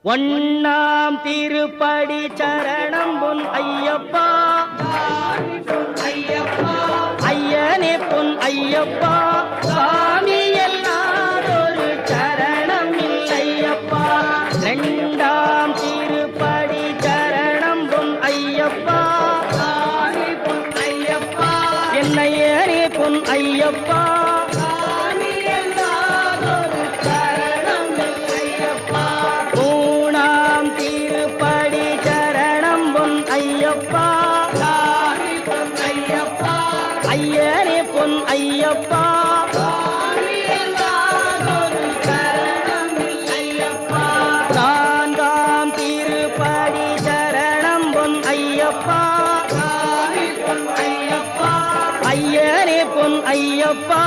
ஒண்ணாம் திருப்படி சரணம் பொன் ஐயப்பா, ஐயனே பொன் ஐயப்பா, சாமி எல்லாரொரு சரணம் இல்லையப்பா. இரண்டாம் திருப்படி சரணம் பொன் ஐயப்பா, என்னையனே பொன் ஐயப்பா, ஐயனே பொன் ஐயப்பா, நான்காம் திருப்படி சரணம் பொன் ஐயப்பா, ஐயனே பொன் ஐயப்பா,